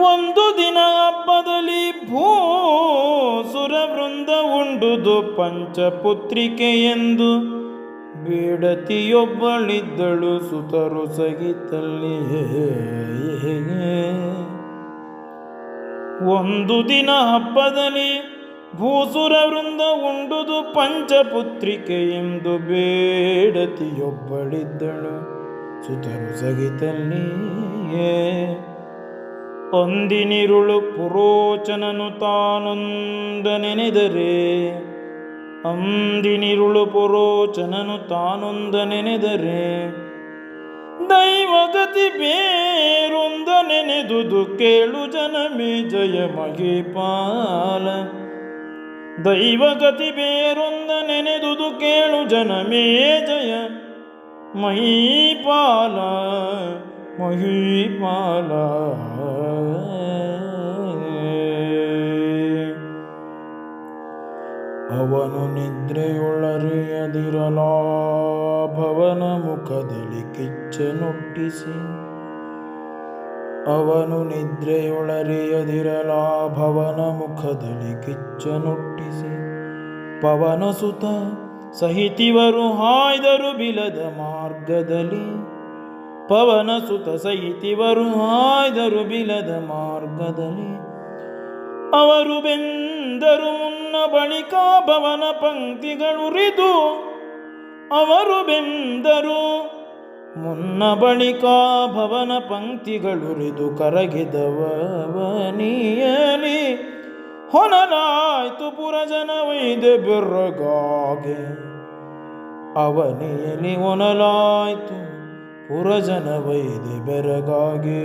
ಒಂದು ದಿನ ಹಬ್ಬದಲ್ಲಿ ಭೂಸುರ ವೃಂದ ಉಂಡುದು ಪಂಚಪುತ್ರಿಕೆ ಎಂದು ಬೇಡತಿಯೊಬ್ಬಳಿದ್ದಳು ಸುತರು ಸಹಿತಲ್ಲಿಯೇ. ಒಂದು ದಿನ ಹಬ್ಬದಲ್ಲಿ ಭೂಸುರ ವೃಂದ ಉಂಡುದು ಪಂಚಪುತ್ರಿಕೆ ಎಂದು ಬೇಡತಿಯೊಬ್ಬಳಿದ್ದಳು ಸುತರು ಸಹಿತಲ್ಲಿಯೇ. ಅಂದಿನಿರುಳು ಪುರೋಚನನು ತಾನೊಂದ ನೆನೆದರೆ, ಅಂದಿನಿರುಳು ಪುರೋಚನನು ತಾನೊಂದ ನೆನೆದರೆ, ದೈವಗತಿ ಬೇರೊಂದ ನೆನೆದುದು ಕೇಳು ಜನಮೇ ಜಯ ಮಹಿಪಾಲ. ದೈವಗತಿ ಬೇರೊಂದ ನೆನೆದುದು ಕೇಳು ಜನಮೇ ಜಯ ಮಹಿಪಾಲ ಮಹಿಪಾಲ. ಅವನು ನಿದ್ರೆಯೊಳರಿಯದಿರಲಾಭವನ ಮುಖದಲ್ಲಿ ಕಿಚ್ಚನೊಟ್ಟಿಸಿ, ಅವನು ನಿದ್ರೆಯೊಳರಿಯದಿರಲಾಭವನ ಮುಖದಲ್ಲಿ ಕಿಚ್ಚನೊಟ್ಟಿಸಿ, ಪವನಸುತ ಸಹಿತಿವರು ಹಾಯ್ದರು ಬಿಲದ ಮಾರ್ಗದಲ್ಲಿ, ಪವನಸುತ ಸಹಿತಿವರು ಹಾಯ್ದರು ಬಿಲದ ಮಾರ್ಗದಲ್ಲಿ. ಅವರು ಬೆಂದರು ಮುನ್ನ ಬಳಿಕ ಭವನ ಪಂಕ್ತಿಗಳುರಿದು, ಅವರು ಬೆಂದರು ಮುನ್ನ ಬಳಿಕ ಭವನ ಪಂಕ್ತಿಗಳುರಿದು, ಕರಗಿದವನಿಯಲಿ ಹೊನಲಾಯ್ತು ಪುರಜನ ವೈದ್ಯ ಬೆರಗಾಗೆ. ಅವನಿಯಲಿ ಹೊನಲಾಯ್ತು ಪುರಜನ ವೈದ್ಯ ಬೆರಗಾಗೆ.